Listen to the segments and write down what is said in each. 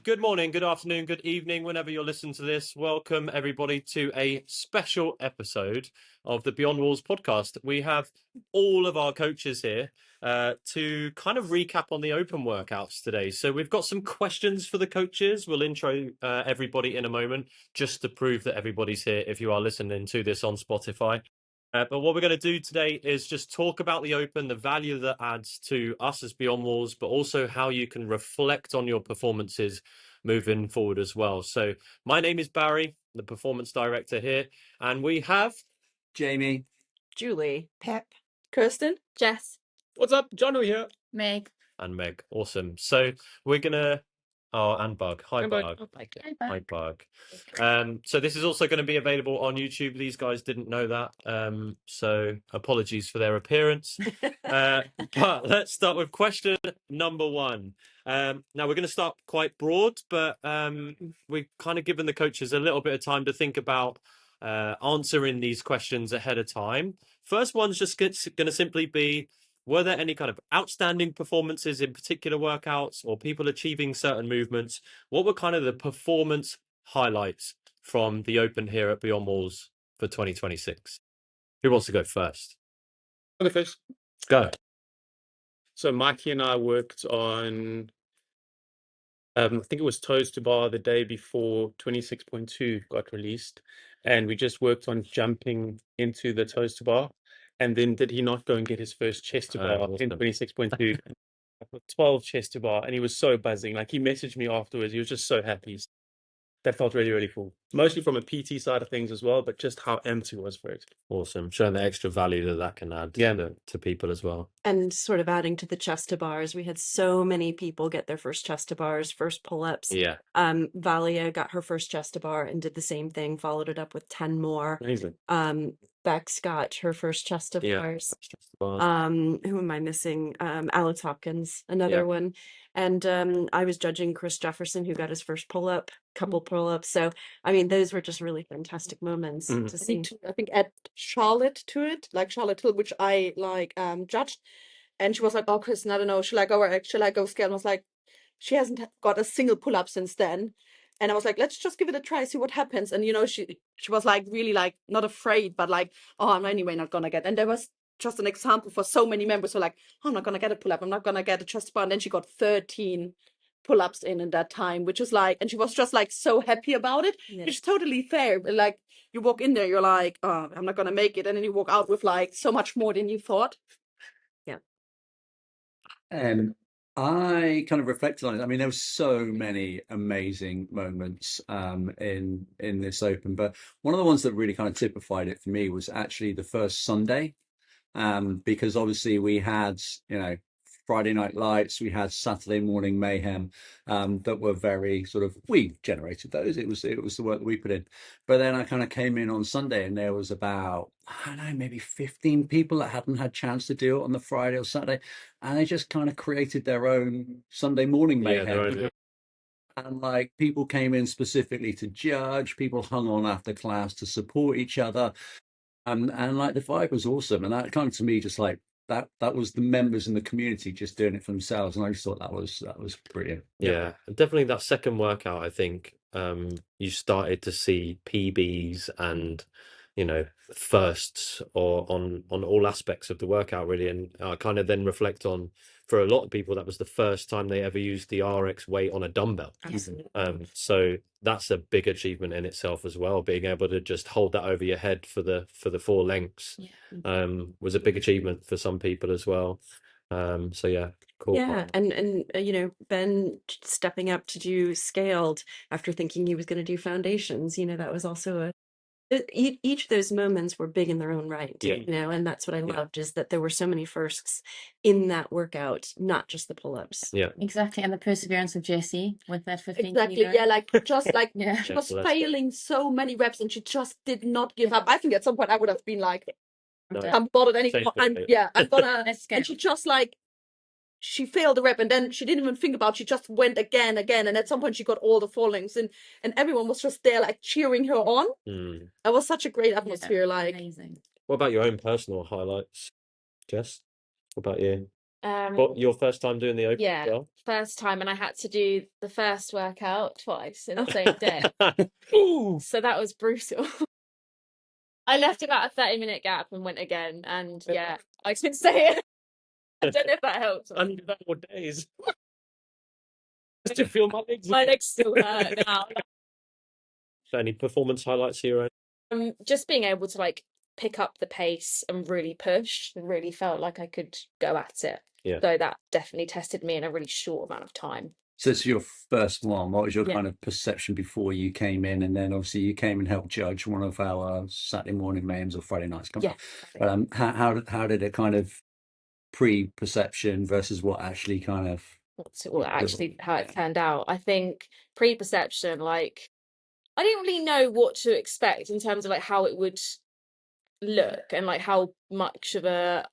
Good morning, good afternoon, good evening, whenever you're listening to this. Welcome, everybody, to a special episode of the Beyond Walls podcast. We have all of our coaches here to kind of recap on the open workouts today. So we've got some questions for the coaches. We'll intro everybody in a moment just to prove that everybody's here if you are listening to this on Spotify. But what we're going to do today is just talk about the Open, the value that adds to us as Beyond Walls, but also how you can reflect on your performances moving forward as well. So my name is Barry, the performance director here, and we have Jamie, Julie, Pep, Kirsten, Jess, What's up? Jono here. Meg. and Meg. Awesome. So we're going to... Oh, and Bug. Hi, Bug. Hi, Bug. So this is also going to be available on YouTube. These guys didn't know that. So apologies for their appearance. But let's start with question number one. Now we're going to start quite broad, but we've kind of given the coaches a little bit of time to think about answering these questions ahead of time. First one's just going to simply be, were there any kind of outstanding performances in particular workouts or people achieving certain movements? What were kind of the performance highlights from the Open here at Beyond Walls for 2026? Who wants to go first? I'll go first. Go. So Mikey and I worked on, I think it was toes to bar the day before 26.2 got released. And we just worked on jumping into the toes to bar. And then did he not go and get his first chest to bar in Awesome. 26.2? 12 chest to bar. And he was so buzzing. Like, he messaged me afterwards. He was just so happy. That felt really, really cool. Mostly from a PT side of things as well, but just how amped he was for it. Awesome. Showing the extra value that that can add to people as well. and sort of adding to the chest to bars. We had so many people get their first chest to bars, first pull-ups. Yeah. Valia got her first chest to bar and did the same thing, followed it up with 10 more. Amazing. Bex got her first chest to Yeah. bars. That's just the bars. Who am I missing? Alex Hopkins, another Yeah. one. And I was judging Chris Jefferson, who got his first pull-up, couple pull-ups. So, I mean, those were just really fantastic moments to see. I think add Charlotte to it, like Charlotte Hill, which I judged, and she was like, "Oh, Kristen, I don't know, shall I go scale?" And I was like, she hasn't got a single pull up since then, and I was like, let's just give it a try, see what happens. And she was like really like not afraid, but like, oh, I'm anyway not gonna get. And there was just an example for so many members who were like, oh, I'm not gonna get a pull up, I'm not gonna get a chest bar, and then she got 13 pull-ups in that time, which is like, and she was just like so happy about it, Yeah. which is totally fair. But like, you walk in there, you're like, oh, I'm not gonna make it, and then you walk out with like so much more than you thought. and I kind of reflected on it. I mean, there were so many amazing moments in this Open, but one of the ones that really kind of typified it for me was actually the first Sunday, because obviously we had, Friday Night Lights, we had Saturday Morning Mayhem, that were very sort of, we generated those. It was the work that we put in. But then I kind of came in on Sunday and there was about, I don't know, maybe 15 people that hadn't had chance to do it on the Friday or Saturday, and they just kind of created their own Sunday Morning Yeah, Mayhem. And like, people came in specifically to judge, people hung on after class to support each other. And like, the vibe was awesome. And that kind of, to me, just like, that was the members in the community just doing it for themselves, and I just thought that was brilliant. Yeah, definitely that second workout, I think you started to see PBs and firsts or on all aspects of the workout really, and I kind of then reflect on, for a lot of people, that was the first time they ever used the RX weight on a dumbbell. Absolutely. So that's a big achievement in itself as well. Being able to just hold that over your head for the 4 lengths was a big achievement for some people as well. So yeah, cool. Yeah, and Ben stepping up to do scaled after thinking he was going to do foundations. That was also each of those moments were big in their own right. Yeah. And that's what I loved, is that there were so many firsts in that workout, not just the pull-ups. Yeah, Exactly. And the perseverance of Jessie with that 15 Exactly. kilo. Yeah, like just like Yeah. she was so that's good. failing so many reps, and she just did not give up. I think at some point I would have been like, No. I'm bothered anymore. I'm gonna. Let's go. And she just like, she failed the rep, and then she didn't even think about it. She just went again, and at some point she got all the 4 lengths, and everyone was just there like cheering her on. It was such a great atmosphere. Like, Amazing. What about your own personal highlights, Jess? What about you? What, your first time doing the open? Yeah, as well? first time, and I had to do the first workout twice in the same day. Ooh. So that was brutal. I left about a 30-minute gap and went again, and yeah, I can say it. I don't know if that helps. I needed that more days. Just to feel my legs. My legs still hurt now. Any performance highlights here? Just being able to like pick up the pace and really push, and really felt like I could go at it. Yeah. So that definitely tested me in a really short amount of time. So it's your first one. What was your Yeah. kind of perception before you came in? And then obviously you came and helped judge one of our Saturday morning mayhems or Friday nights. Yeah. But how did it kind of pre-perception versus what actually kind of actually how it turned out? I think pre-perception, like I didn't really know what to expect in terms of like how it would look and like how much of a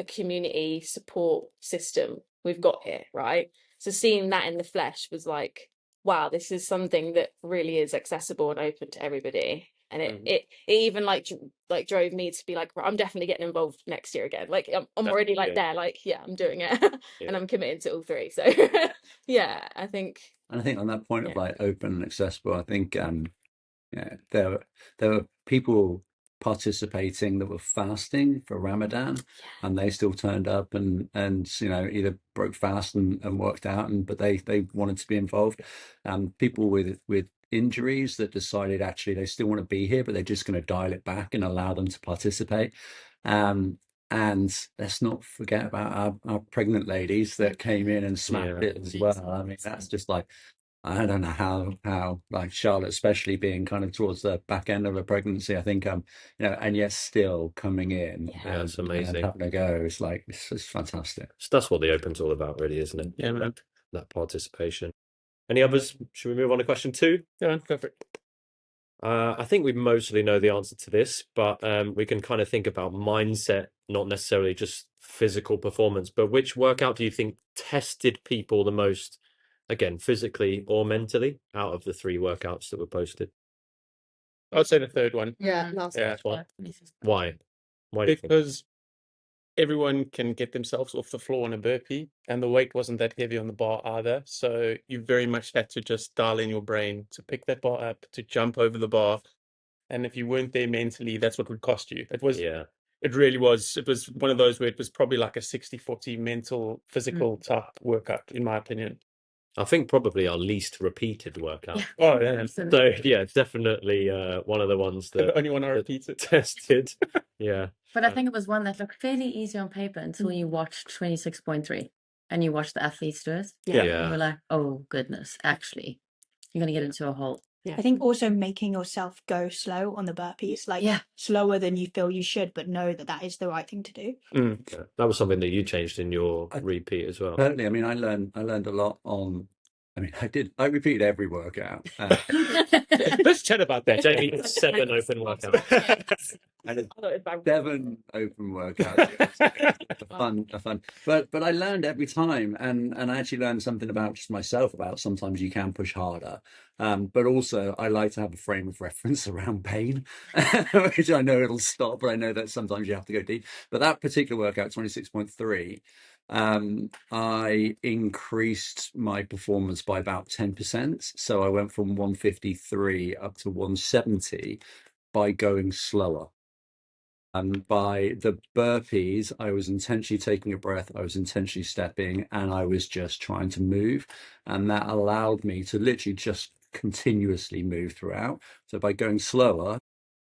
community support system we've got here, right? So seeing that in the flesh was like, wow, this is something that really is accessible and open to everybody. And it even like drove me to be like, I'm definitely getting involved next year again. Like I'm already like there, like yeah, I'm doing it, and I'm committed to all three. So yeah, I think. And I think on that point of like open and accessible, I think yeah, there were people participating that were fasting for Ramadan, and they still turned up and you know either broke fast and worked out, but they wanted to be involved. People with injuries that decided actually they still want to be here, but they're just going to dial it back and allow them to participate. And let's not forget about our pregnant ladies that came in and smacked it as well. I mean, that's just like, I don't know how like Charlotte, especially being kind of towards the back end of her pregnancy, I think you know, and yet still coming in, Yeah, it's amazing. and having a go. It's like it's fantastic. So that's what the Open's all about, really, isn't it? Yeah, man. That participation. Any others? Should we move on to question 2? Yeah, man, go for it. I think we mostly know the answer to this, but we can kind of think about mindset, not necessarily just physical performance. But which workout do you think tested people the most, again, physically or mentally, out of the 3 workouts that were posted? I'd say the third one. Yeah, last Yeah. Why? Why do you think? Because everyone can get themselves off the floor on a burpee, and the weight wasn't that heavy on the bar either. So you very much had to just dial in your brain to pick that bar up, to jump over the bar. And if you weren't there mentally, that's what would cost you. It was, it really was. It was one of those where it was probably like a 60-40 mental, physical type workout, in my opinion. I think probably our least repeated workout. Yeah. Oh, yeah. So yeah, definitely one of the ones that The only one I repeated. tested. Yeah. But I think it was one that looked fairly easy on paper until you watched 26.3 and you watched the athletes do it. Yeah. You were like, oh goodness, actually, you're going to get into a hole. Yeah. I think also making yourself go slow on the burpees, like slower than you feel you should, but know that that is the right thing to do. Yeah. That was something that you changed in your repeat as well. Certainly, I mean, I learned a lot on. I mean, I repeated every workout. Let's chat about that. Jamie, 7 open workouts. And 7 open workouts. A fun. But I learned every time, and I actually learned something about just myself about sometimes you can push harder. But also I like to have a frame of reference around pain, which I know it'll stop, but I know that sometimes you have to go deep. But that particular workout, 26.3, I increased my performance by about 10%. So I went from 153 up to 170 by going slower. By the burpees, I was intentionally taking a breath, I was intentionally stepping, and I was just trying to move. And that allowed me to literally just continuously move throughout. So by going slower,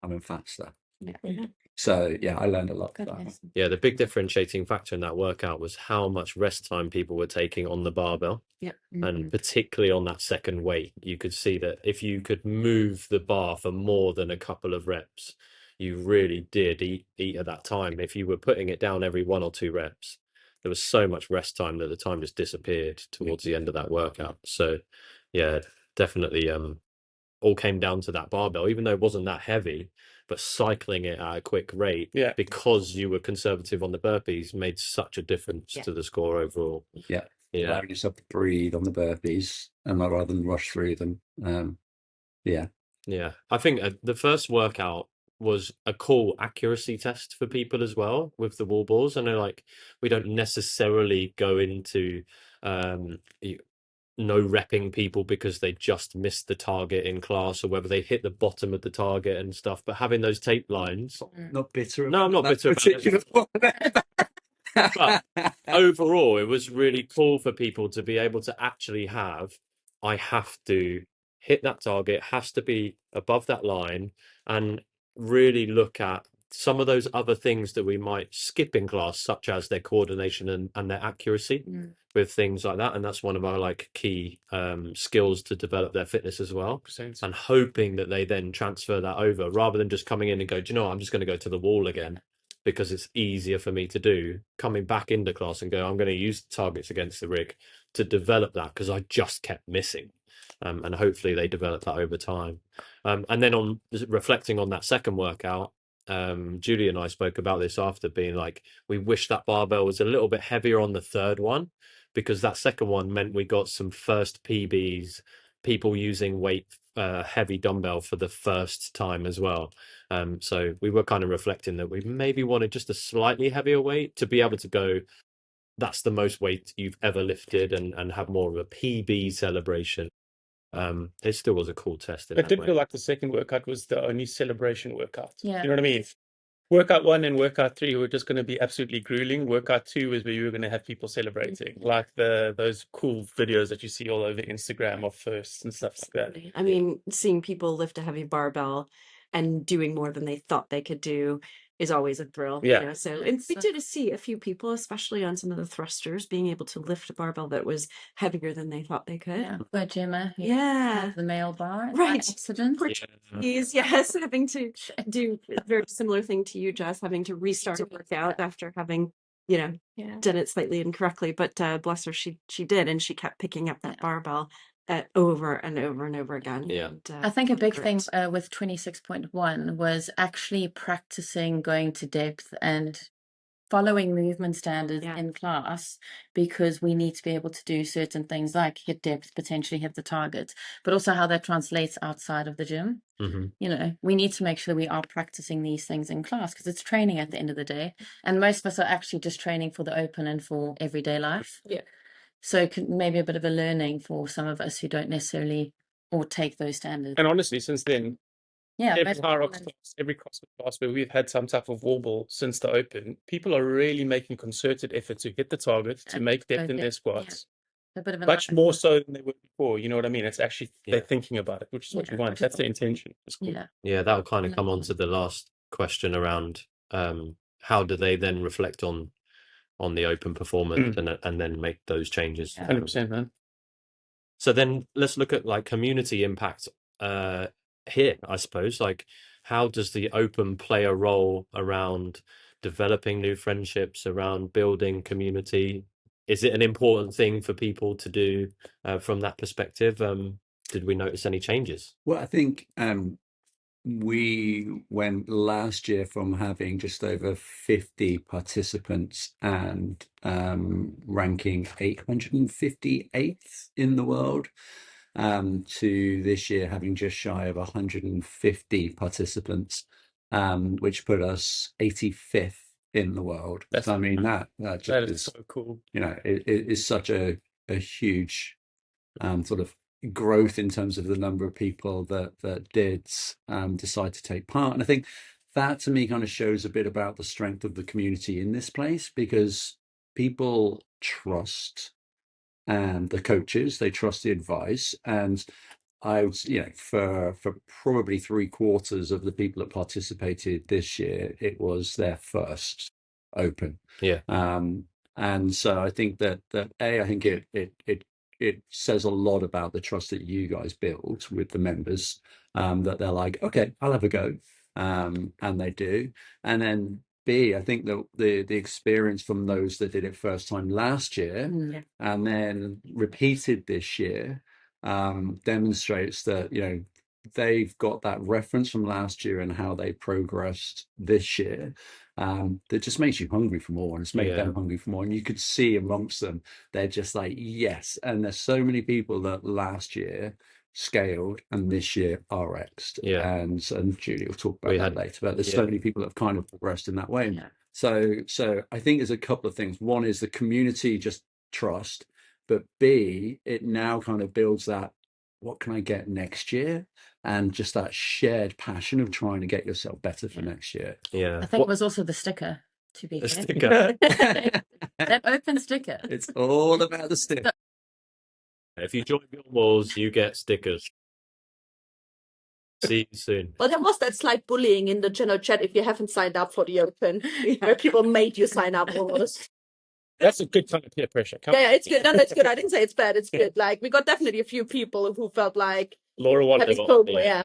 I went faster. Yeah. So yeah, I learned a lot. Yeah, the big differentiating factor in that workout was how much rest time people were taking on the barbell. Yeah. And particularly on that second weight, you could see that if you could move the bar for more than a couple of reps, you really did eat at that time. If you were putting it down every 1 or 2 reps, there was so much rest time that the time just disappeared towards the end of that workout. So yeah, definitely all came down to that barbell, even though it wasn't that heavy, but cycling it at a quick rate because you were conservative on the burpees made such a difference to the score overall. Yeah. Allowing yourself to breathe on the burpees and rather than rush through them. Yeah. I think the first workout was a cool accuracy test for people as well with the wall balls. I know, like, we don't necessarily go into no repping people because they just missed the target in class, or whether they hit the bottom of the target and stuff, but having those tape lines. Not bitter. No, I'm not bitter about it. But overall, it was really cool for people to be able to actually have, I have to hit that target, has to be above that line, and really look at some of those other things that we might skip in class, such as their coordination and their accuracy with things like that. And that's one of our like key skills to develop their fitness as well. And hoping that they then transfer that over, rather than just coming in and go, do you know what, I'm just going to go to the wall again because it's easier for me to do. Coming back into class and go, I'm going to use targets against the rig to develop that because I just kept missing. And hopefully they develop that over time. And then on reflecting on that second workout, Julie and I spoke about this after, being like, we wish that barbell was a little bit heavier on the third one, because that second one meant we got some first PBs, people using weight heavy dumbbell for the first time as well. So we were kind of reflecting that we maybe wanted just a slightly heavier weight to be able to go, that's the most weight you've ever lifted, and have more of a PB celebration. It still was a cool test. It did feel like the second workout was the only celebration workout. Yeah. You know what I mean? Workout 1 and workout 3 were just going to be absolutely grueling. Workout 2 is where you were going to have people celebrating, like those cool videos that you see all over Instagram of firsts and stuff like that. I mean, seeing people lift a heavy barbell and doing more than they thought they could do is always a thrill. Yeah. You know? So, and we did see a few people, especially on some of the thrusters, being able to lift a barbell that was heavier than they thought they could. Yeah, where Gemma, Yeah. the male bar, Right. accident. Yes, having to do a very similar thing to you, Jess, having to restart a workout after having, you know, done it slightly incorrectly. But bless her, she did, and she kept picking up that barbell over and over and over again. Yeah. And, I think a big thing with 26.1 was actually practicing going to depth and following movement standards in class, because we need to be able to do certain things like hit depth, potentially hit the target, but also how that translates outside of the gym. You know, we need to make sure we are practicing these things in class, because it's training at the end of the day. And most of us are actually just training for the open and for everyday life. Yeah. So maybe a bit of a learning for some of us who don't necessarily or take those standards. And honestly, since then, every most high people rocks class, every CrossFit class where we've had some type of wall ball since the open, people are really making concerted effort to hit the target, to make depth in their squats. a bit of Much more so than they were before. You know what I mean? It's actually they're thinking about it, which is what you want. That's the intention. It's cool. Yeah, that'll kind of come on to the last question around how do they then reflect on the open performance and then make those changes. 100%, man. So then let's look at like community impact here, I suppose. Like, how does the open play a role around developing new friendships, around building community? Is it an important thing for people to do from that perspective? Did we notice any changes? Well, I think we went last year from having just over 50 participants and ranking 858th in the world, to this year having just shy of 150 participants, which put us 85th in the world. So, I mean, that is so cool. You know, it is such a huge sort of growth in terms of the number of people that did decide to take part. And I think that to me kind of shows a bit about the strength of the community in this place, because people trust the coaches, they trust the advice. And I was, you know, for probably 3/4 of the people that participated this year, it was their first open. Yeah. And so I think that I think it says a lot about the trust that you guys build with the members, that they're like, okay, I'll have a go, and they do. And then B, I think that the experience from those that did it first time last year and then repeated this year demonstrates that, you know, they've got that reference from last year and how they progressed this year, that just makes you hungry for more, and it's made them hungry for more. And you could see amongst them, they're just like, yes. And there's so many people that last year scaled and this year RX'd. Yeah. And Julie will talk about We that had- later, but there's yeah. so many people that have kind of progressed in that way. Yeah. So I think there's a couple of things. One is the community just trust, but B, it now kind of builds that, what can I get next year? And just that shared passion of trying to get yourself better for next year. Yeah. I think it was also the sticker, to be The fair. sticker. That open sticker. It's all about the stick. If you join Beyond Walls, you get stickers. See you soon. Well, there was that slight bullying in the general chat if you haven't signed up for the Open, where people made you sign up almost. That's a good kind of peer pressure. Yeah, it's good. No, that's good. I didn't say it's bad. It's good. Like, we got definitely a few people who felt like Laura wanted having it. FOMO, yeah.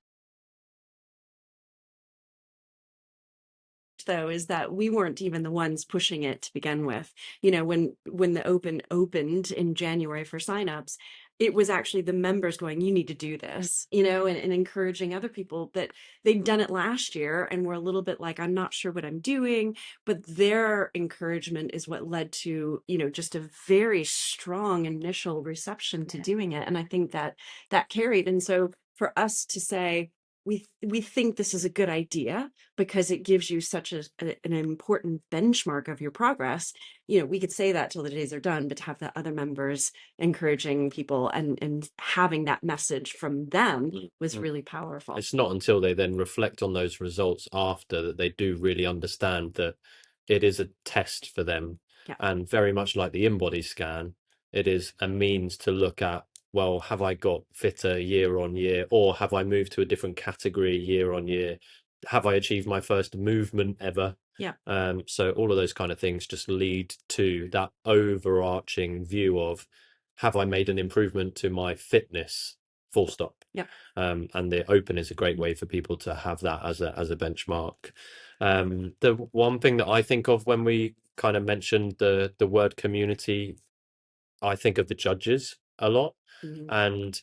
Though, is that we weren't even the ones pushing it to begin with. You know, when the Open opened in January for signups, it was actually the members going, you need to do this, you know, and encouraging other people that they'd done it last year and were a little bit like, I'm not sure what I'm doing, but their encouragement is what led to, you know, just a very strong initial reception to doing it. And I think that carried. And so for us to say, we think this is a good idea because it gives you such an important benchmark of your progress. You know, we could say that till the days are done, but to have the other members encouraging people and having that message from them was really powerful. It's not until they then reflect on those results after that they do really understand that it is a test for them. Yeah. And very much like the in-body scan, it is a means to look at, well, have I got fitter year on year, or have I moved to a different category year on year? Have I achieved my first movement ever? Yeah. So all of those kind of things just lead to that overarching view of, have I made an improvement to my fitness? Full stop. Yeah. And the Open is a great way for people to have that as a benchmark. The one thing that I think of when we kind of mentioned the word community, I think of the judges a lot. Mhm. And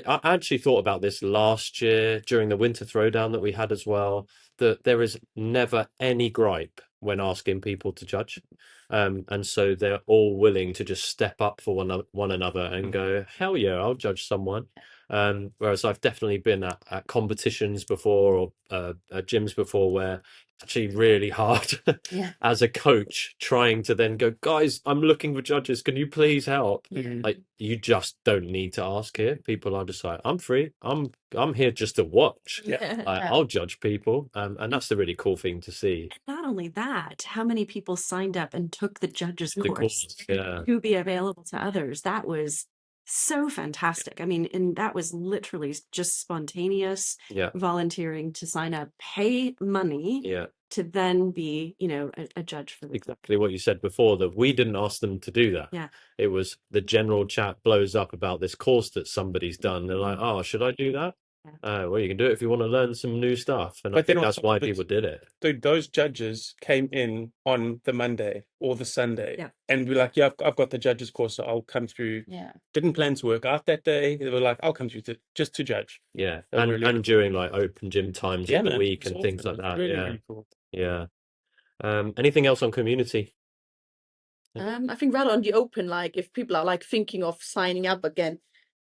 I actually thought about this last year during the winter throwdown that we had as well, that there is never any gripe when asking people to judge. And so they're all willing to just step up for one another and go, hell yeah, I'll judge someone. Whereas I've definitely been at competitions before, or at gyms before, where it's actually really hard Yeah. as a coach trying to then go, guys, I'm looking for judges, can you please help? Like, you just don't need to ask here. People are just like, I'm free, I'm here just to watch. I'll judge people, and that's the really cool thing to see. And not only that, how many people signed up and took the judges The course yeah. to be available to others? That was so fantastic. I mean, and that was literally just spontaneous Yeah. volunteering to sign up, pay money Yeah. to then be, you know, a judge for the Exactly what you said before, that we didn't ask them to do that. Yeah. It was the general chat blows up about this course that somebody's done. They're like, oh, should I do that? Well, you can do it if you want to learn some new stuff. And I But then think on that's top why of it, people did it. those judges came in on the Monday or the Sunday, Yeah. and we're like, yeah, I've got the judges course, so I'll come through. Yeah. Didn't plan to work out that day. They were like, I'll come through just to judge. Yeah. That was And really and cool. during like open gym times Yeah, of the man, week it's and things awesome. like that. Really, Yeah. really cool. Yeah. Anything else on community? I think rather on the Open, like if people are like thinking of signing up again,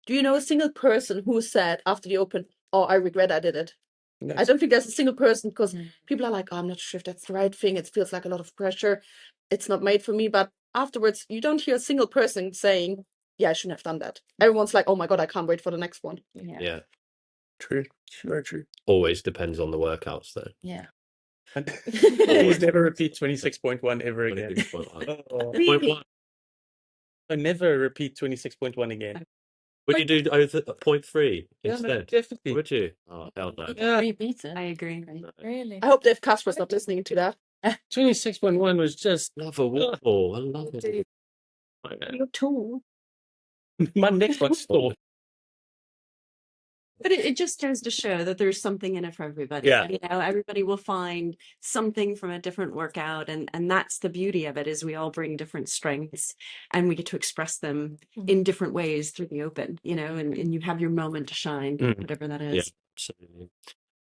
do you know a single person who said after the Open, oh, I regret I did it? I don't think there's a single person, because people are like, oh, I'm not sure if that's the right thing. It feels like a lot of pressure. It's not made for me. But afterwards, you don't hear a single person saying, yeah, I shouldn't have done that. Everyone's like, oh my God, I can't wait for the next one. Yeah. True. Very true. Always depends on the workouts though. Yeah. And please never repeat 26.1 ever again. 26.1. Oh, Really? I never repeat 26.1 again. Would you do 0.3 Yeah, instead? man, definitely. Would you? Oh, hell no. Yeah. Repeat it. I agree. Really? I hope Dave Casper's not listening to that. 26.1 was just Love a waterfall. I love it. You're tall. my next one's store. But it just goes to show that there's something in it for everybody. Yeah. You know, everybody will find something from a different workout. And that's the beauty of it, is we all bring different strengths and we get to express them in different ways through the Open, you know, and you have your moment to shine, whatever that is. Yeah, absolutely.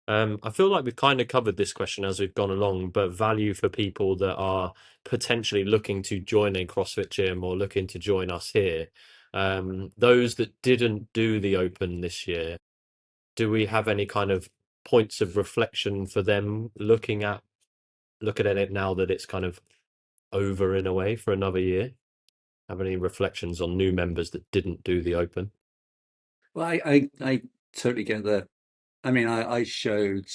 I feel like we've kind of covered this question as we've gone along, but value for people that are potentially looking to join a CrossFit gym or looking to join us here. Those that didn't do the Open this year, do we have any kind of points of reflection for them looking at it now that it's kind of over in a way for another year? Have any reflections on new members that didn't do the Open? Well, I totally get that. I mean, I showed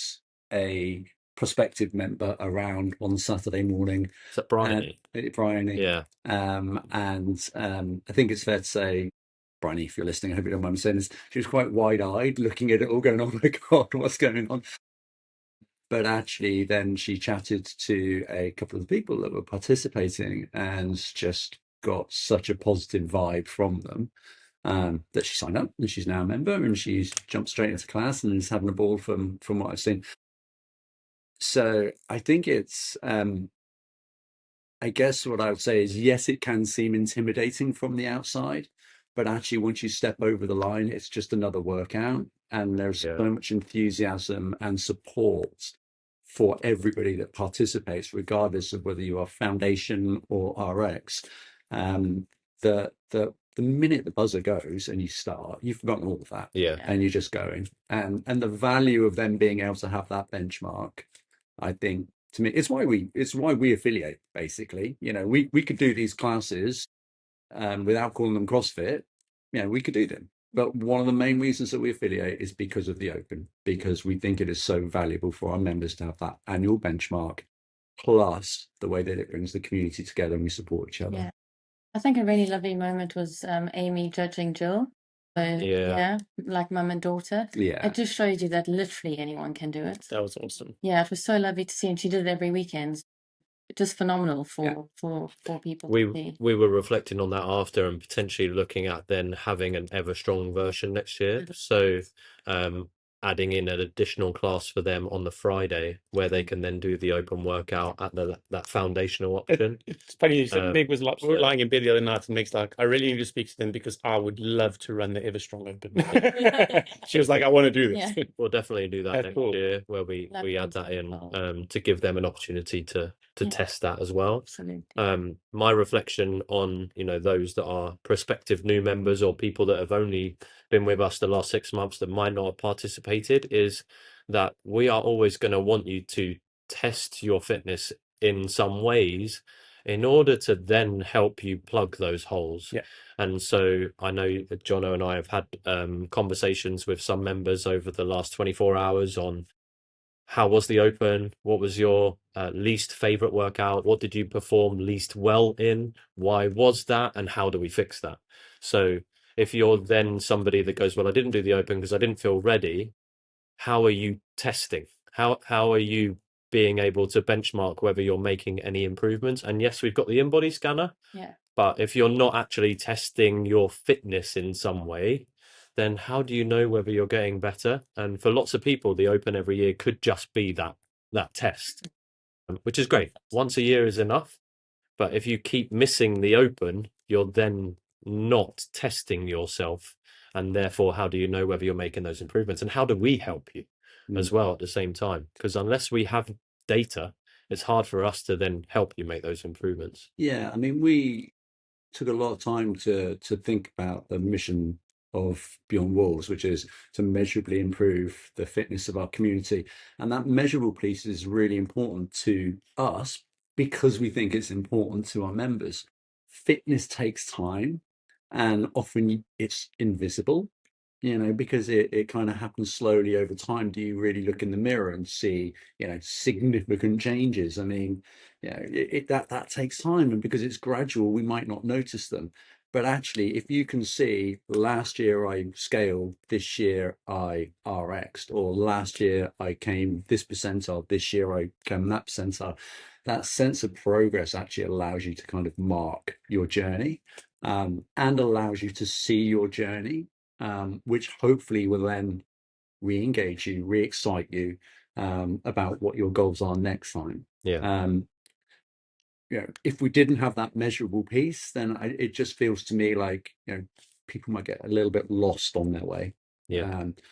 a prospective member around on Saturday morning. Is that Bryony? Bryony. Yeah. And I think it's fair to say, Bryony, if you're listening, I hope you don't mind me saying this, she was quite wide-eyed looking at it all going, oh my God, what's going on? But actually then she chatted to a couple of the people that were participating and just got such a positive vibe from them. That she signed up and she's now a member and she's jumped straight into class and is having a ball from what I've seen. So I think it's, I guess what I would say is, yes, it can seem intimidating from the outside, but actually once you step over the line, it's just another workout and there's so much enthusiasm and support for everybody that participates, regardless of whether you are foundation or RX. The minute the buzzer goes and you start, you've forgotten all of that, and you're just going. And the value of them being able to have that benchmark, I think, to me, it's why we affiliate. Basically, we could do these classes without calling them CrossFit. We could do them. But one of the main reasons that we affiliate is because of the Open, because we think it is so valuable for our members to have that annual benchmark, plus the way that it brings the community together and we support each other. Yeah. I think a really lovely moment was Amy judging Jill. So, like mum and daughter. Yeah. It just shows you that literally anyone can do it. That was awesome. Yeah, it was so lovely to see, and she did it every weekend. Just phenomenal for people to see. We were reflecting on that after and potentially looking at then having an ever strong version next year. So adding in an additional class for them on the Friday where they can then do the Open workout at that foundational option. It's funny. Meg was lying in bed the other night and Meg's like, I really need to speak to them because I would love to run the Everstrong Open. She was like, I want to do this. We'll definitely do that next year where we add that in to give them an opportunity to test that as well. Absolutely. My reflection on those that are prospective new members or people that have only been with us the last 6 months that might not have participated is that we are always going to want you to test your fitness in some ways in order to then help you plug those holes. And so I know that Jono and I have had conversations with some members over the last 24 hours on how was the Open? What was your least favorite workout? What did you perform least well in? Why was that? And how do we fix that? So if you're then somebody that goes, well, I didn't do the Open because I didn't feel ready. How are you testing? How are you being able to benchmark whether you're making any improvements? And yes, we've got the InBody scanner. But if you're not actually testing your fitness in some way, then how do you know whether you're getting better? And for lots of people, the Open every year could just be that test, which is great. Once a year is enough. But if you keep missing the Open, you're then not testing yourself. And therefore, how do you know whether you're making those improvements? And how do we help you as well at the same time? Because unless we have data, it's hard for us to then help you make those improvements. Yeah, I mean, we took a lot of time to think about the mission of Beyond Walls, which is to measurably improve the fitness of our community. And that measurable piece is really important to us because we think it's important to our members. Fitness takes time and often it's invisible, because it kind of happens slowly over time. Do you really look in the mirror and see, significant changes? I mean, that takes time, and because it's gradual, we might not notice them. But actually, if you can see last year I scaled, this year I RX'd, or last year I came this percentile, this year I came that percentile, that sense of progress actually allows you to kind of mark your journey, and allows you to see your journey, which hopefully will then re-engage you, re-excite you about what your goals are next time. If we didn't have that measurable piece, then it just feels to me like people might get a little bit lost on their way.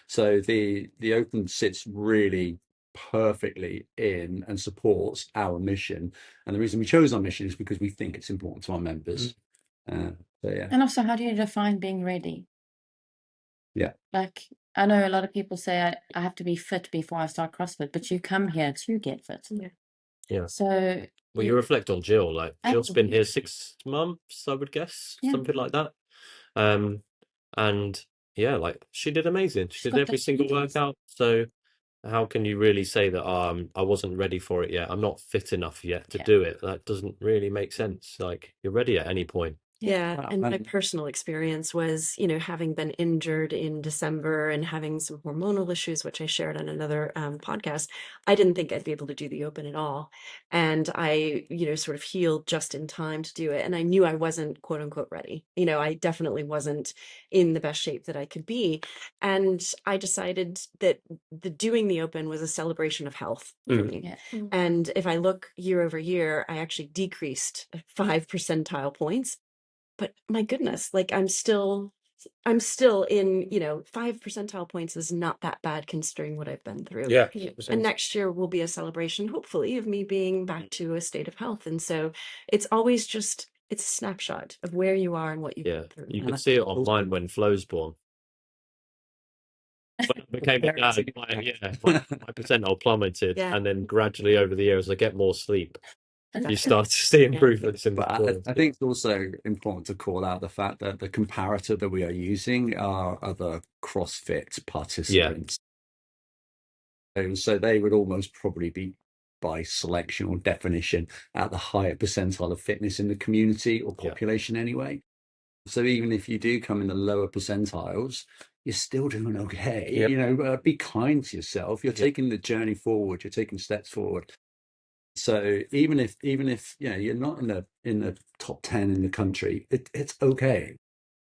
So the Open sits really perfectly in and supports our mission, and the reason we chose our mission is because we think it's important to our members. So yeah, And also, how do you define being ready? yeah. Like, I know a lot of people say I have to be fit before I start CrossFit, but you come here to get fit. Yeah. So Well, you reflect on Jill. Like Jill's been Absolutely. here 6 months, I would guess, Yeah. something like that. And yeah, like she did amazing. She She's did got every the single confidence. workout. So how can you really say that I wasn't ready for it yet? I'm not fit enough yet to Yeah. do it. That doesn't really make sense. Like you're ready at any point. Yeah, Wow, and my and personal experience was, having been injured in December and having some hormonal issues, which I shared on another podcast, I didn't think I'd be able to do the Open at all. And I, sort of healed just in time to do it. And I knew I wasn't quote unquote ready. I definitely wasn't in the best shape that I could be. And I decided that doing the Open was a celebration of health for me. Yeah. And if I look year over year, I actually decreased 5 percentile points. But my goodness, like I'm still in, 5 percentile points is not that bad considering what I've been through. Yeah, And 100%. next year will be a celebration, hopefully, of me being back to a state of health. And so it's always just, it's a snapshot of where you are and what you've Yeah. been through. You And could I see it think on also- mine when Flo's born. When I became a Very dad, significant. my percentile plummeted, Yeah. and then gradually over the years, I get more sleep. You start to see improvements in the But I scores. think it's also important to call out the fact that the comparator that we are using are other CrossFit participants. And so they would almost probably be by selection or definition at the higher percentile of fitness in the community or Yeah. population anyway. So even if you do come in the lower percentiles, you're still doing okay. Yep. Be kind to yourself. You're Yep. taking the journey forward. You're taking steps forward. So even if you're not in the top 10 in the country, it's okay.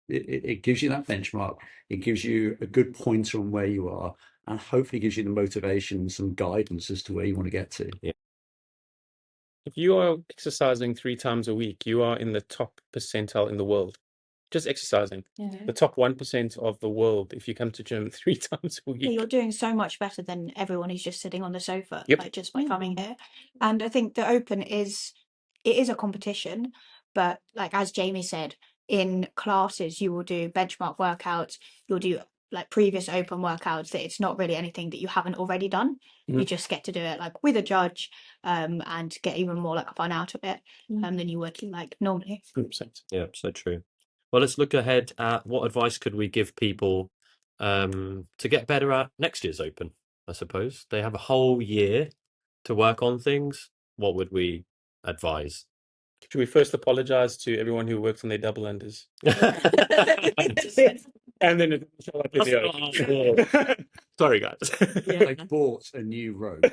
It gives you that benchmark. It gives you a good pointer on where you are, and hopefully gives you the motivation and some guidance as to where you want to get to. If you are exercising 3 times a week, you are in the top percentile in the world. Just exercising. Yeah. The top 1% of the world if you come to gym 3 times a Yeah, you're week. doing so much better than everyone who's just sitting on the sofa, Yep. like just by coming here. And I think the Open is a competition, but like as Jamie said, in classes you will do benchmark workouts, you'll do like previous Open workouts that it's not really anything that you haven't already done. You just get to do it like with a judge, and get even more like fun out of it than you would like normally. 100%. Yeah, so true. Well, let's look ahead at what advice could we give people to get better at next year's Open, I suppose. They have a whole year to work on things. What would we advise? Should we first apologize to everyone who works on their double unders? And then it show up in the Open. Sorry, guys. I bought a new rope.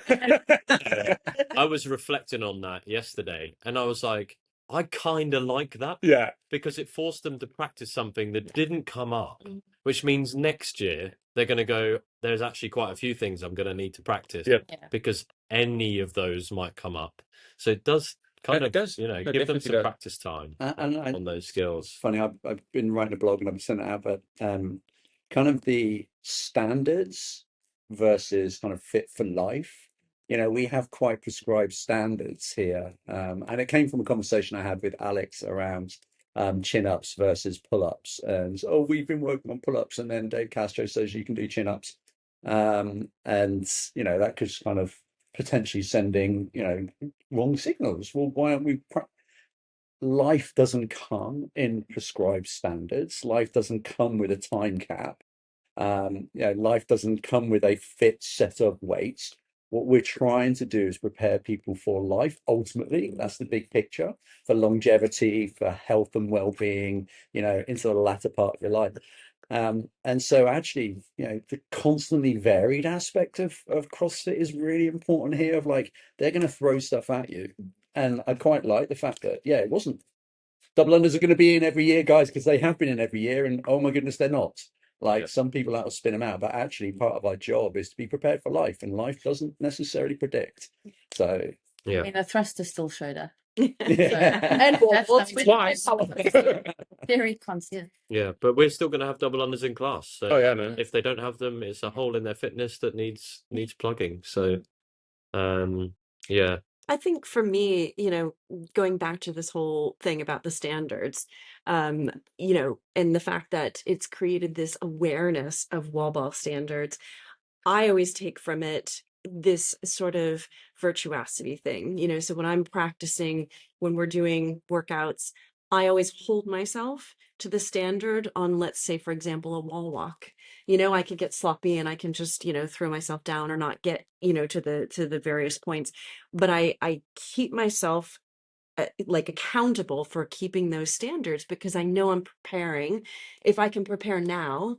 I was reflecting on that yesterday, and I was like, I kind of like that Yeah. because it forced them to practice something that didn't come up, which means next year they're going to go, there's actually quite a few things I'm going to need to practice Yep. Yeah. because any of those might come up. So it does kind It of, does. give them definitely some does. practice time And on those skills. funny, I've been writing a blog and I've sent it out, but kind of the standards versus kind of fit for life. We have quite prescribed standards here, and it came from a conversation I had with Alex around chin-ups versus pull-ups. And we've been working on pull-ups, and then Dave Castro says you can do chin-ups, and that could kind of potentially sending wrong signals. Well, why aren't we? Life doesn't come in prescribed standards. Life doesn't come with a time cap. Life doesn't come with a fit set of weights. What we're trying to do is prepare people for life. Ultimately, that's the big picture, for longevity, for health and well-being, into the latter part of your life. And so actually, the constantly varied aspect of CrossFit is really important here, of like, they're going to throw stuff at you. And I quite like the fact that, it wasn't double unders are going to be in every year, guys, because they have been in every year. And oh my goodness, they're not. Like Yeah. some people that'll spin them out, but actually part of our job is to be prepared for life, and life doesn't necessarily predict. So Yeah. I mean, the thrusters still showed up. yeah. And That's what's something Twice. very constant. Yeah, but we're still going to have double unders in class. So Oh, yeah, man. if they don't have them, it's a hole in their fitness that needs plugging. So, yeah. I think for me, going back to this whole thing about the standards, and the fact that it's created this awareness of wall ball standards, I always take from it this sort of virtuosity thing, so when I'm practicing, when we're doing workouts, I always hold myself to the standard on, let's say, for example, a wall walk. I could get sloppy and I can just, throw myself down or not get, to the various points. But I keep myself like accountable for keeping those standards because I know I'm preparing. If I can prepare now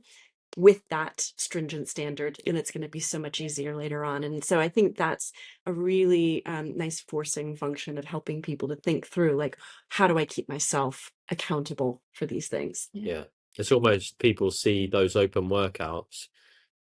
with that stringent standard, and it's going to be so much easier later on. And so I think that's a really nice forcing function of helping people to think through, like, how do I keep myself accountable for these things? Yeah. It's almost people see those open workouts,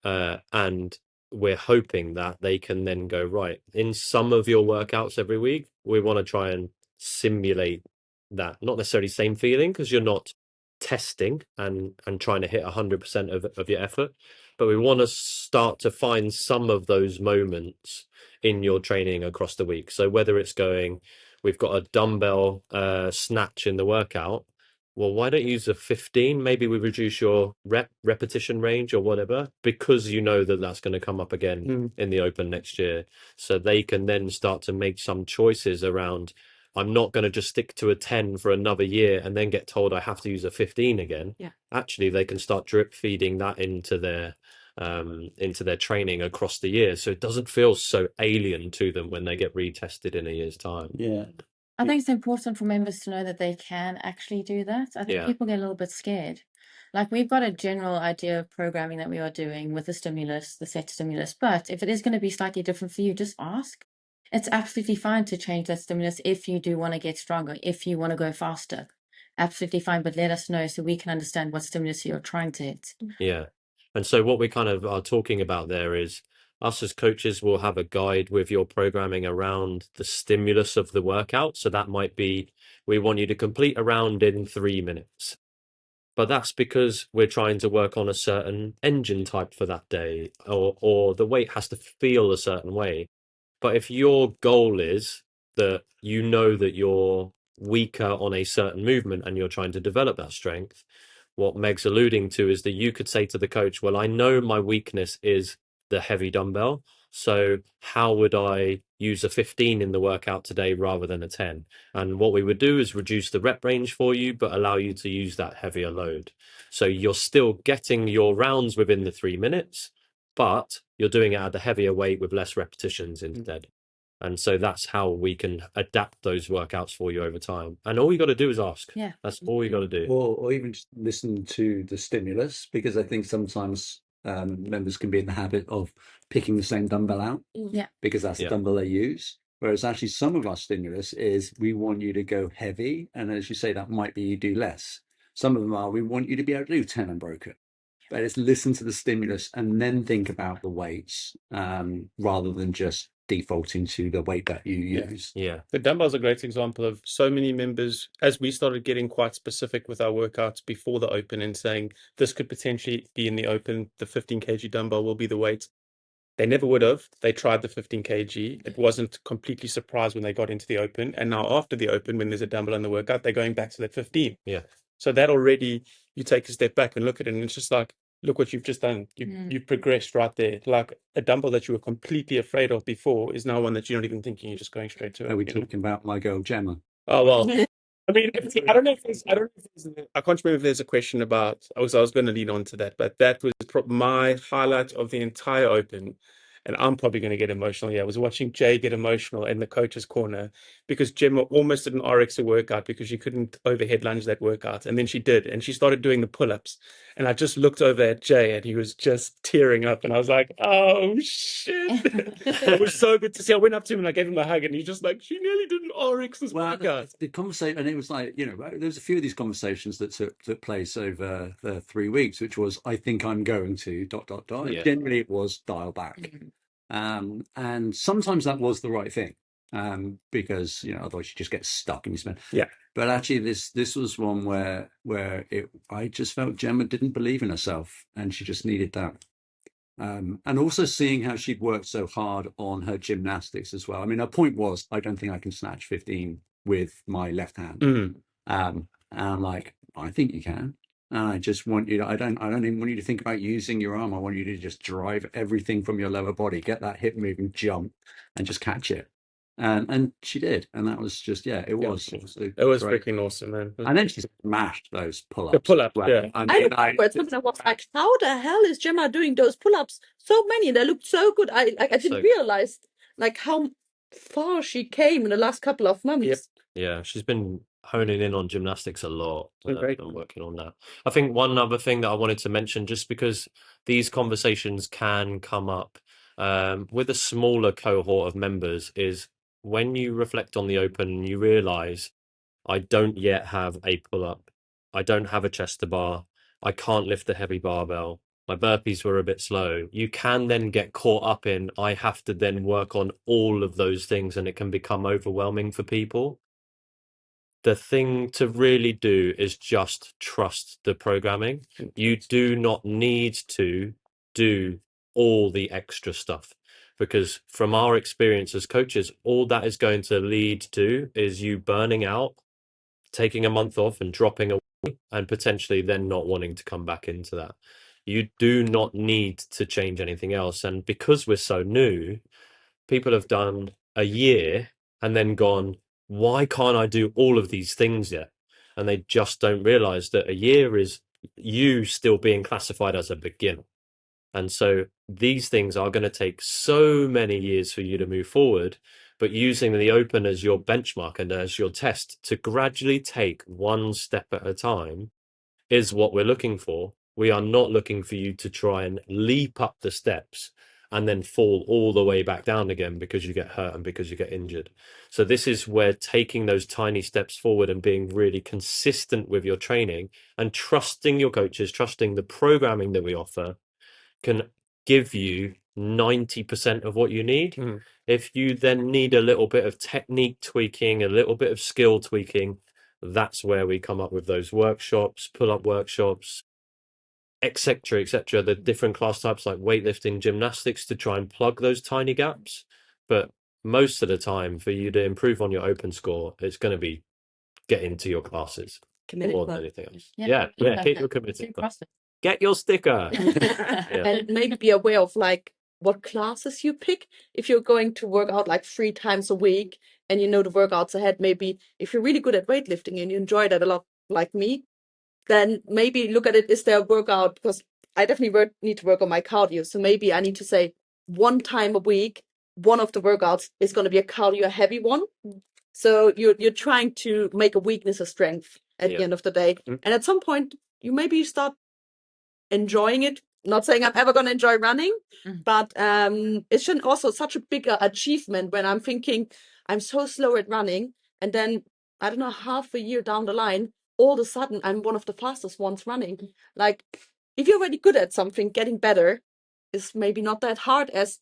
and we're hoping that they can then go, right, in some of your workouts every week, we want to try and simulate that, not necessarily same feeling because you're not testing and trying to hit 100% of your effort, but we want to start to find some of those moments in your training across the week. So whether it's going, we've got a dumbbell snatch in the workout, well, why don't you use a 15? Maybe we reduce your repetition range or whatever, because you know that that's going to come up again in the Open next year. So they can then start to make some choices around, I'm not going to just stick to a 10 for another year and then get told I have to use a 15 again. Yeah. Actually, they can start drip feeding that into their training across the year. So it doesn't feel so alien to them when they get retested in a year's time. Yeah. I think it's important for members to know that they can actually do that. I think Yeah. people get a little bit scared. Like, we've got a general idea of programming that we are doing with the stimulus, the set stimulus, but if it is going to be slightly different for you, just ask. It's absolutely fine to change that stimulus if you do want to get stronger, if you want to go faster. Absolutely fine, but let us know so we can understand what stimulus you're trying to hit. Yeah. And so what we kind of are talking about there is us as coaches will have a guide with your programming around the stimulus of the workout. So that might be, we want you to complete a round in 3 minutes. But that's because we're trying to work on a certain engine type for that day, or the weight has to feel a certain way. But if your goal is that you know that you're weaker on a certain movement and you're trying to develop that strength, what Meg's alluding to is that you could say to the coach, well, I know my weakness is the heavy dumbbell. So how would I use a 15 in the workout today rather than a 10? And what we would do is reduce the rep range for you, but allow you to use that heavier load. So you're still getting your rounds within the 3 minutes, but you're doing it at the heavier weight with less repetitions instead. And so that's how we can adapt those workouts for you over time. And all you got to do is ask. Yeah. That's all you got to do. Or even just listen to the stimulus, because I think sometimes members can be in the habit of picking the same dumbbell out Yeah. because that's the dumbbell they use. Whereas actually some of our stimulus is we want you to go heavy. And as you say, that might be you do less. Some of them are, we want you to be able to do 10 unbroken. But it's listen to the stimulus and then think about the weights rather than just defaulting to the weight that you use. Yeah. The dumbbell's a great example of so many members, as we started getting quite specific with our workouts before the Open and saying this could potentially be in the Open, the 15 kg dumbbell will be the weight. They never would have. They tried the 15 kg. It wasn't completely surprised when they got into the Open. And now after the Open, when there's a dumbbell in the workout, they're going back to that 15. Yeah. So that already, you take a step back and look at it, and it's just like, look what you've just done. You've progressed right there. Like a dumbbell that you were completely afraid of before is now one that you're not even thinking. You're just going straight to it. Are we talking about my girl Gemma? Oh, well. I mean, I don't know if there's, I can't remember if there's a question about, I was going to lead on to that, but that was my highlight of the entire Open. And I'm probably going to get emotional. Yeah, I was watching Jay get emotional in the coach's corner because Gemma almost did an RX workout because she couldn't overhead lunge that workout. And then she did. And she started doing the pull-ups. And I just looked over at Jay and he was just tearing up. And I was like, oh, shit. It was so good to see. I went up to him and I gave him a hug. And he's just like, she nearly did an RX workout. The conversation, and it was like, there was a few of these conversations that took place over the 3 weeks, which was, I think I'm going to ... Yeah. Generally, it was dial back. And sometimes that was the right thing, because otherwise you just get stuck and you spend. Yeah. But actually, this was one where I just felt Gemma didn't believe in herself, and she just needed that And also seeing how she'd worked so hard on her gymnastics as well. I mean, her point was, I don't think I can snatch 15 with my left hand. Mm. And I'm like, I think you can. And I just want you to, I don't even want you to think about using your arm. I want you to just drive everything from your lower body, get that hip moving, jump, and just catch it. And she did. And that was just, it was It was great. freaking awesome, man. And then she smashed those pull-ups. The pull-up, well. yeah. I I mean, remember something that was like, how the hell is Gemma doing those pull-ups? So many, they looked so good. I didn't realize like how far she came in the last couple of months. Yep. Yeah, she's been honing in on gymnastics a lot Great. and working on that. I think one other thing that I wanted to mention, just because these conversations can come up with a smaller cohort of members, is when you reflect on the Open and you realize, I don't yet have a pull-up, I don't have a chest to bar, I can't lift the heavy barbell, my burpees were a bit slow. You can then get caught up in, I have to then work on all of those things, and it can become overwhelming for people. The thing to really do is just trust the programming. You do not need to do all the extra stuff, because from our experience as coaches, all that is going to lead to is you burning out, taking a month off and dropping away, and potentially then not wanting to come back into that. You do not need to change anything else. And because we're so new, people have done a year and then gone, why can't I do all of these things yet? And they just don't realize that a year is you still being classified as a beginner. And so these things are going to take so many years for you to move forward, but using the Open as your benchmark and as your test to gradually take one step at a time is what we're looking for. We are not looking for you to try and leap up the steps and then fall all the way back down again because you get hurt and because you get injured. So this is where taking those tiny steps forward and being really consistent with your training and trusting your coaches, trusting the programming that we offer, can give you 90% of what you need. If you then need a little bit of technique tweaking, a little bit of skill tweaking, that's where we come up with those workshops, pull-up workshops, etc., the different class types like weightlifting, gymnastics, to try and plug those tiny gaps. But most of the time, for you to improve on your Open score, it's going to be get into your classes more than anything else. Yeah, get your committed. Get your sticker. And maybe be aware of like what classes you pick. If you're going to work out like 3 times a week and you know the workouts ahead, maybe if you're really good at weightlifting and you enjoy that a lot like me, then maybe look at it, is there a workout? Because I definitely need to work on my cardio. So maybe I need to say 1 time a week, one of the workouts is going to be a cardio heavy one. So you're trying to make a weakness a strength at the end of the day. And at some point, you start enjoying it. Not saying I'm ever going to enjoy running, but it's also such a bigger achievement when I'm thinking I'm so slow at running, and then I don't know, half a year down the line, all of a sudden I'm one of the fastest ones running. Like, if you're already good at something, getting better is maybe not that hard as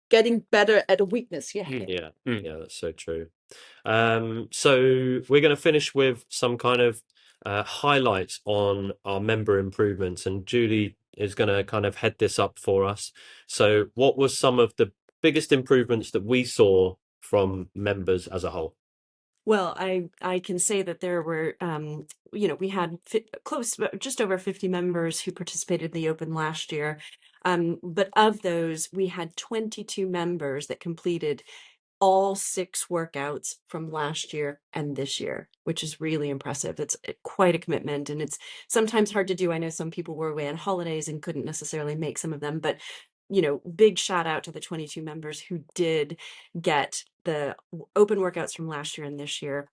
getting better at a weakness you have. Yeah, that's so true. So we're going to finish with some kind of highlights on our member improvements, and Julie is going to kind of head this up for us. So what were some of the biggest improvements that we saw from members as a whole? Well, I can say that there were, we had just over 50 members who participated in the Open last year. But of those, we had 22 members that completed all 6 workouts from last year and this year, which is really impressive. It's quite a commitment, and it's sometimes hard to do. I know some people were away on holidays and couldn't necessarily make some of them, but big shout out to the 22 members who did get the Open workouts from last year and this year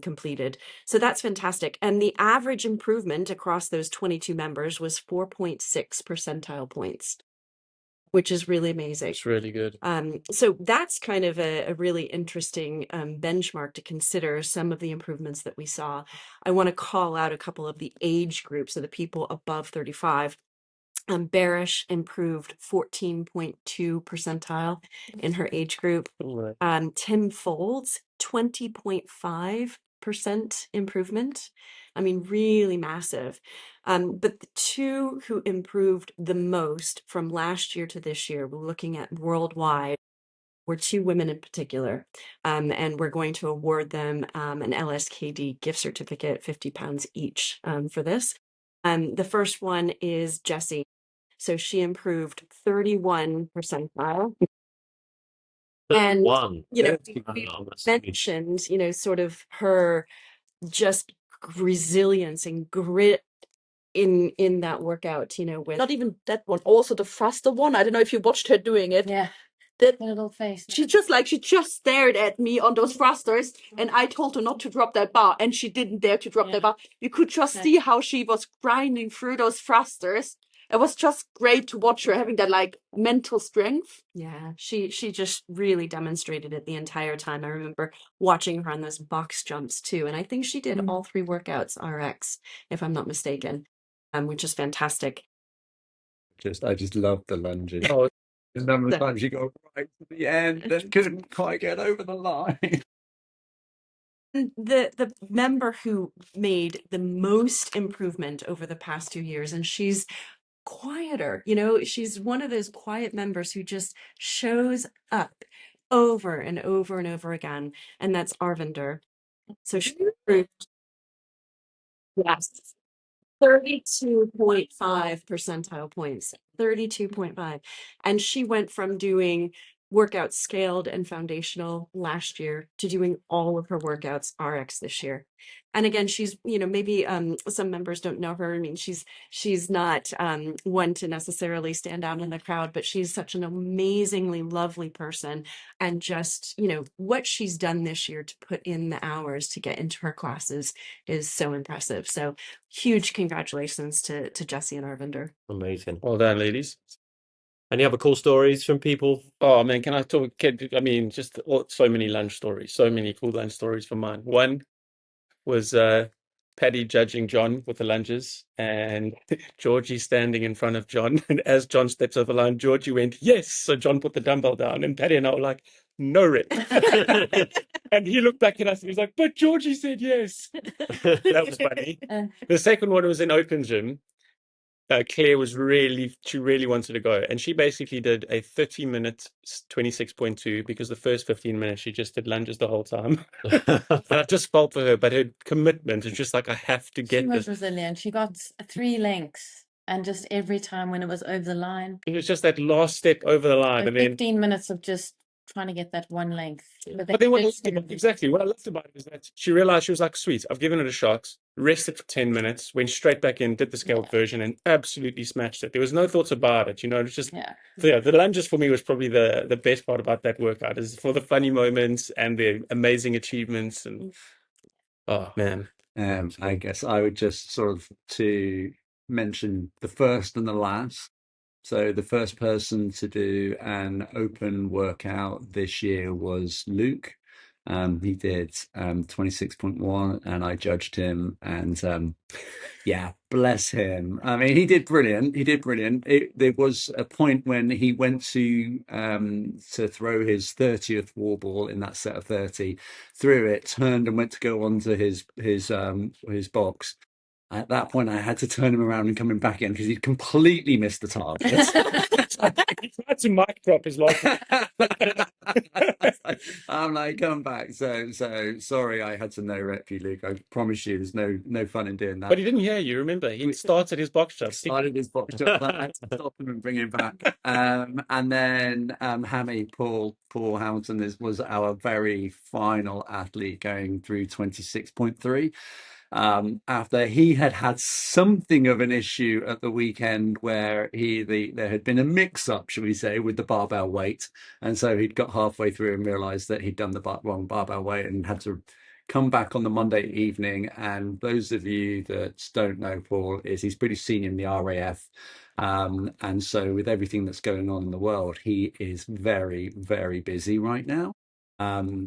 completed. So that's fantastic. And the average improvement across those 22 members was 4.6 percentile points, which is really amazing. It's really good. So that's kind of a really interesting benchmark to consider some of the improvements that we saw. I want to call out a couple of the age groups of the people above 35. Barish improved 14.2 percentile in her age group. Tim Folds, 20.5 improvement. I mean, really massive. But the two who improved the most from last year to this year, we're looking at worldwide, were two women in particular. And we're going to award them an LSKD gift certificate, £50 each for this. The first one is Jessie. So she improved 31 percentile. And, One. you know, Wow, we that's huge. mentioned, you know, sort of her just resilience and grit in that workout, you know, with Not even that one, also the thruster one. I don't know if you watched her doing it. Yeah. That Little face. she just stared at me on those thrusters, and I told her not to drop that bar, and she didn't dare to drop that bar. You could just see how she was grinding through those thrusters. It was just great to watch her having that like mental strength. Yeah, she just really demonstrated it the entire time. I remember watching her on those box jumps too, and I think she did all 3 workouts RX, if I'm not mistaken, which is fantastic. I just love the lunges. Oh, The number of times you go right to the end and couldn't quite get over the line. And the member who made the most improvement over the past 2 years, and she's quieter, you know, she's one of those quiet members who just shows up over and over and over again, and that's Arvinder. So she improved, yes, 32.5 percentile points, 32.5. And she went from doing workouts scaled and foundational last year to doing all of her workouts RX this year. And again, she's, you know, maybe some members don't know her. I mean, she's not one to necessarily stand out in the crowd, but she's such an amazingly lovely person. And just, you know, what she's done this year to put in the hours to get into her classes is so impressive. So huge congratulations to Jessie and Arvinder. Amazing. well done, ladies. Any other cool stories from people? Oh man, can I talk? I mean, just so many lunch stories, so many cool lunch stories for mine. One was Paddy judging John with the lunges, and Georgie standing in front of John. And as John steps over the line, Georgie went, "Yes." So John put the dumbbell down, and Paddy and I were like, "No rep." And he looked back at us and he was like, "But Georgie said yes." That was funny. The second one was in open gym. Claire she really wanted to go. And she basically did a 30-minute 26.2 because the first 15 minutes she just did lunges the whole time. And I just felt for her, but her commitment is just like, I have to She get was this. resilient. She got 3 lengths, and just every time when it was over the line, It was just that last step over the line. so And then 15 minutes of just trying to get that one length. But then what I loved about it is that she realized, she was like, sweet, I've given it a shot, rested for 10 minutes, went straight back in, did the scaled version, and absolutely smashed it. There was no thoughts about it, you know, it was just, the lunges for me was probably the best part about that workout, is for the funny moments and the amazing achievements. And oh man. I guess I would just sort of to mention the first and the last. So the first person to do an open workout this year was Luke. He did 26.1, and I judged him, and yeah, bless him. I mean, he did brilliant. There was a point when he went to throw his 30th wall ball in that set of 30, threw it, turned and went to go onto his box. At that point, I had to turn him around and come him back in because he'd completely missed the target. That's a mic drop is like. I'm like, come back. So sorry, I had to no rep you, Luke. I promise you, there's no fun in doing that. But he didn't hear you. Remember, he started his box jump. Started his box jump. I had to stop him and bring him back. And then Hammy Paul Hamilton was our very final athlete, going through 26.3. After he had something of an issue at the weekend where there had been a mix-up, shall we say, with the barbell weight, and so he'd got halfway through and realised that he'd done the wrong barbell weight and had to come back on the Monday evening. And those of you that don't know Paul, he's pretty senior in the RAF, and so with everything that's going on in the world, he is very, very busy right now.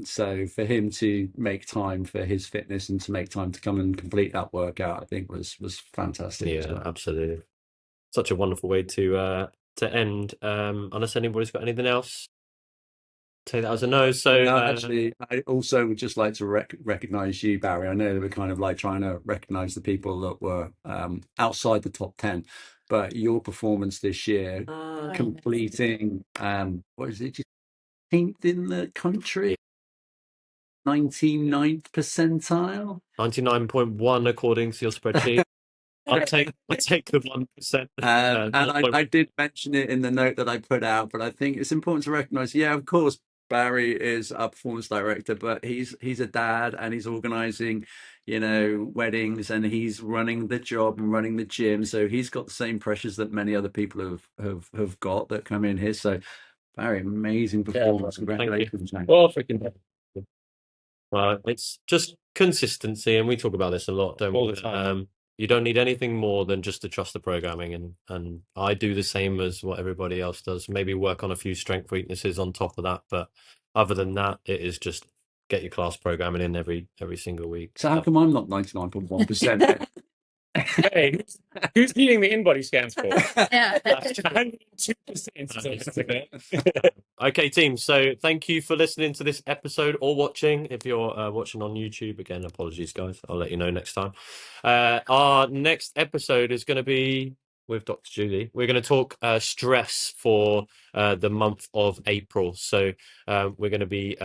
So for him to make time for his fitness and to make time to come and complete that workout, I think was fantastic. Yeah, absolutely. Such a wonderful way to end. Unless anybody's got anything else. take that as a no. So No, actually, I also would just like to recognize you, Barry. I know that we're kind of like trying to recognize the people that were outside the top 10, but your performance this year, completing what is it, 18th in the country, 99th percentile, 99.1 according to your spreadsheet. I take the 1%. and I did mention it in the note that I put out, but I think it's important to recognize. Yeah, of course, Barry is our performance director, but he's a dad and he's organizing, weddings, and he's running the job and running the gym. So he's got the same pressures that many other people have got that come in here. So Barry, amazing performance. Congratulations, man. Well, freaking Well, it's just consistency, and we talk about this a lot, don't all we? the time. You don't need anything more than just to trust the programming, and I do the same as what everybody else does. Maybe work on a few strength weaknesses on top of that, but other than that, it is just get your class programming in every single week. So how come I'm not 99.1%? Hey, who's needing the in-body scans for? Yeah. 102%. Okay, team. So thank you for listening to this episode or watching. If you're watching on YouTube, again, apologies, guys. I'll let you know next time. Our next episode is going to be with Dr. Julie. We're going to talk stress for the month of April. So we're going to be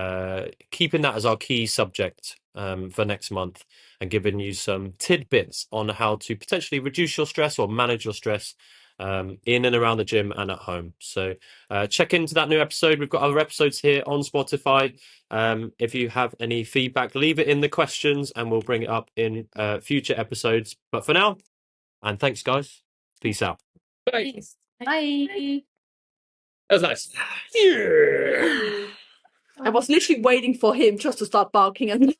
keeping that as our key subject for next month and giving you some tidbits on how to potentially reduce your stress or manage your stress in and around the gym and at home. So check into that new episode. We've got other episodes here on Spotify. If you have any feedback, leave it in the questions and we'll bring it up in future episodes. But for now, and thanks, guys. Peace out. Bye. Bye. That was nice. I was literally waiting for him just to start barking and